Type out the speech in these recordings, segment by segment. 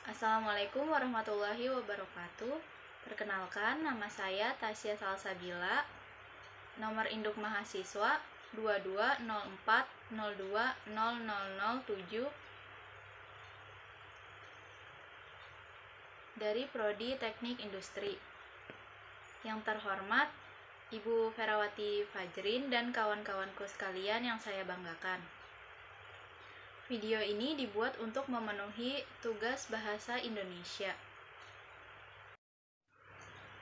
Assalamualaikum warahmatullahi wabarakatuh. Perkenalkan, nama saya Tasya Salsabila. Nomor induk mahasiswa 2204020007 dari Prodi Teknik Industri. Yang terhormat Ibu Ferawati Fajrin dan kawan-kawanku sekalian yang saya banggakan. Video ini dibuat untuk memenuhi tugas bahasa Indonesia.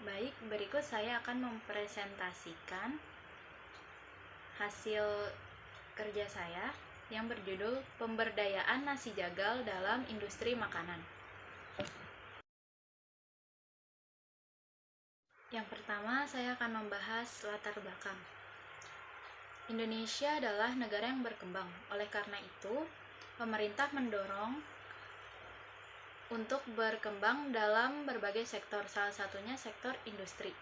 Baik, berikut saya akan mempresentasikan hasil kerja saya yang berjudul Pemberdayaan Nasi Jagal dalam Industri Makanan. Yang pertama, saya akan membahas latar belakang. Indonesia adalah negara yang berkembang. Oleh karena itu, pemerintah mendorong untuk berkembang dalam berbagai sektor, salah satunya sektor industri.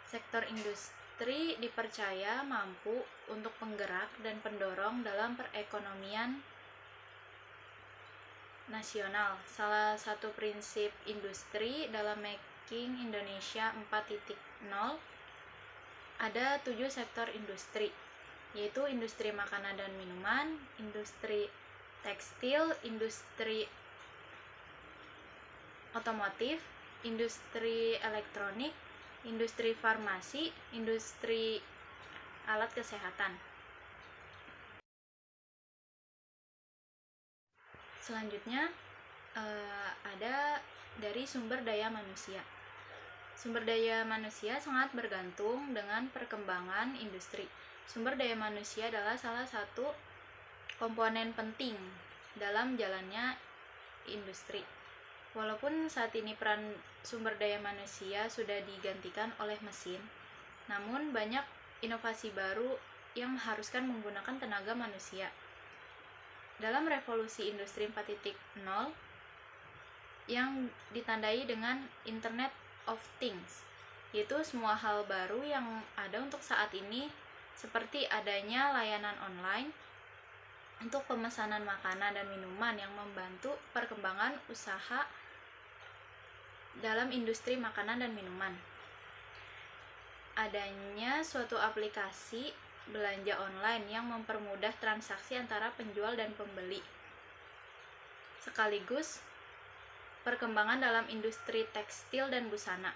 Sektor industri dipercaya mampu untuk penggerak dan pendorong dalam perekonomian nasional. Salah satu prinsip industri dalam Making Indonesia 4.0 ada 7 sektor industri, yaitu industri makanan dan minuman, industri tekstil, industri otomotif, industri elektronik, industri farmasi, industri alat kesehatan. Selanjutnya ada dari sumber daya manusia. Sumber daya manusia sangat bergantung dengan perkembangan industri. Sumber daya manusia adalah salah satu komponen penting dalam jalannya industri. Walaupun saat ini peran sumber daya manusia sudah digantikan oleh mesin, namun banyak inovasi baru yang mengharuskan menggunakan tenaga manusia. Dalam revolusi industri 4.0 yang ditandai dengan Internet of Things, yaitu semua hal baru yang ada untuk saat ini, seperti adanya layanan online untuk pemesanan makanan dan minuman yang membantu perkembangan usaha dalam industri makanan dan minuman. Adanya suatu aplikasi belanja online yang mempermudah transaksi antara penjual dan pembeli. Sekaligus perkembangan dalam industri tekstil dan busana.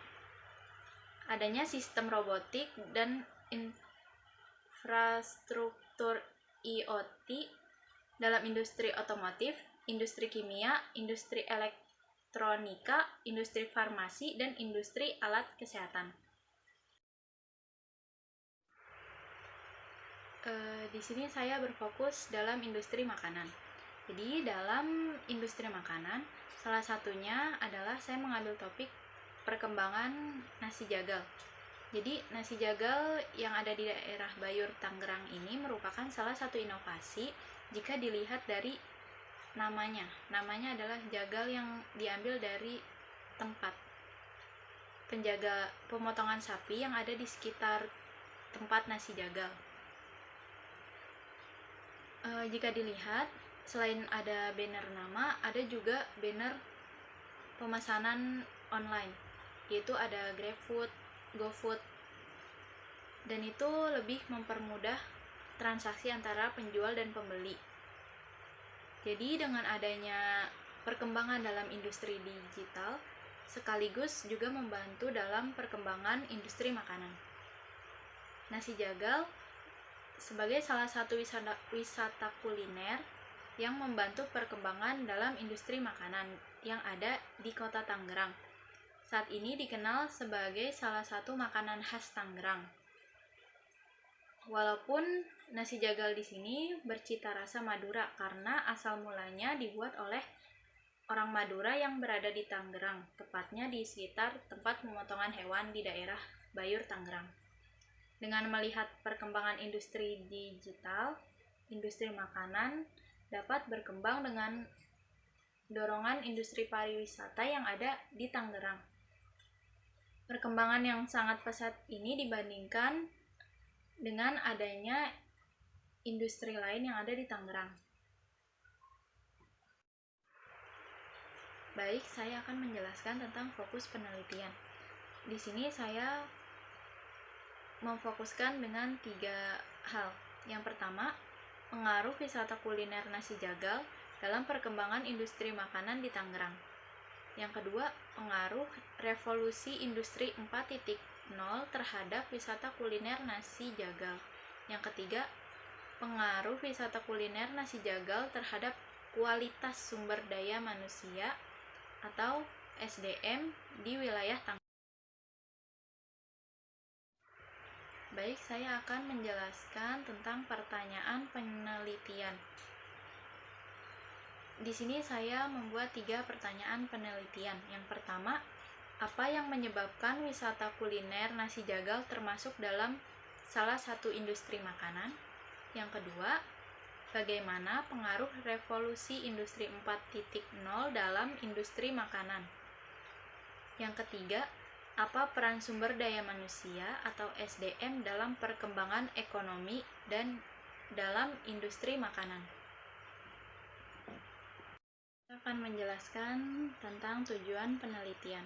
Adanya sistem robotik dan infrastruktur IoT dalam industri otomotif, industri kimia, industri elektronika, industri farmasi, dan industri alat kesehatan. Di sini saya berfokus dalam industri makanan. Jadi dalam industri makanan, salah satunya adalah saya mengambil topik perkembangan nasi jagal. Jadi nasi jagal yang ada di daerah Bayur, Tangerang ini merupakan salah satu inovasi jika dilihat dari namanya. Namanya adalah jagal yang diambil dari tempat penjaga pemotongan sapi yang ada di sekitar tempat nasi jagal. Jika dilihat, selain ada banner nama, ada juga banner pemesanan online, yaitu ada GrabFood, GoFood, dan itu lebih mempermudah transaksi antara penjual dan pembeli. Jadi dengan adanya perkembangan dalam industri digital, sekaligus juga membantu dalam perkembangan industri makanan. Nasi jagal sebagai salah satu wisata kuliner yang membantu perkembangan dalam industri makanan yang ada di Kota Tangerang. Saat ini dikenal sebagai salah satu makanan khas Tangerang. Walaupun nasi jagal di sini bercita rasa Madura karena asal mulanya dibuat oleh orang Madura yang berada di Tangerang, tepatnya di sekitar tempat pemotongan hewan di daerah Bayur, Tangerang. Dengan melihat perkembangan industri digital, industri makanan dapat berkembang dengan dorongan industri pariwisata yang ada di Tangerang. Perkembangan yang sangat pesat ini dibandingkan dengan adanya industri lain yang ada di Tangerang. Baik, saya akan menjelaskan tentang fokus penelitian. Di sini saya memfokuskan dengan 3 hal. Yang pertama, pengaruh wisata kuliner nasi jagal dalam perkembangan industri makanan di Tangerang. Yang kedua, pengaruh revolusi industri 4.0 terhadap wisata kuliner nasi jagal. Yang ketiga, pengaruh wisata kuliner nasi jagal terhadap kualitas sumber daya manusia atau SDM di wilayah Tangerang. Baik, saya akan menjelaskan tentang pertanyaan penelitian. Di sini saya membuat 3 pertanyaan penelitian. Yang pertama, apa yang menyebabkan wisata kuliner nasi jagal termasuk dalam salah satu industri makanan? Yang kedua, bagaimana pengaruh revolusi industri 4.0 dalam industri makanan? Yang ketiga, apa peran sumber daya manusia atau SDM dalam perkembangan ekonomi dan dalam industri makanan? Saya akan menjelaskan tentang tujuan penelitian.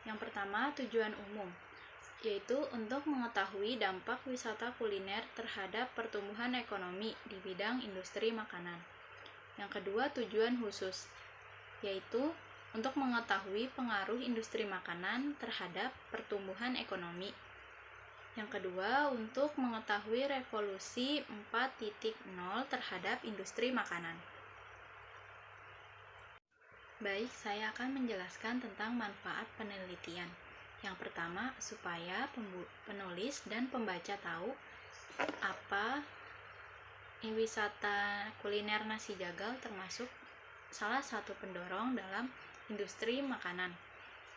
Yang pertama, tujuan umum, yaitu untuk mengetahui dampak wisata kuliner terhadap pertumbuhan ekonomi di bidang industri makanan. Yang kedua, tujuan khusus, yaitu untuk mengetahui pengaruh industri makanan terhadap pertumbuhan ekonomi. Yang kedua, untuk mengetahui revolusi 4.0 terhadap industri makanan. Baik, saya akan menjelaskan tentang manfaat penelitian. Yang pertama, supaya penulis dan pembaca tahu apa wisata kuliner nasi jagal termasuk salah satu pendorong dalam industri makanan.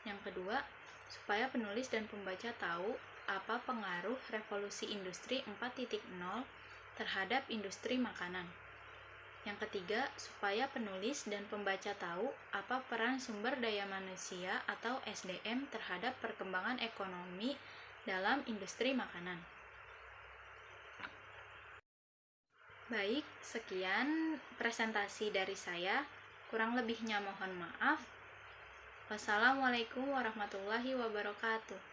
Yang kedua, supaya penulis dan pembaca tahu apa pengaruh revolusi industri 4.0 terhadap industri makanan. Yang ketiga, supaya penulis dan pembaca tahu apa peran sumber daya manusia atau SDM terhadap perkembangan ekonomi dalam industri makanan. Baik, sekian presentasi dari saya. Kurang lebihnya mohon maaf. Wassalamualaikum warahmatullahi wabarakatuh.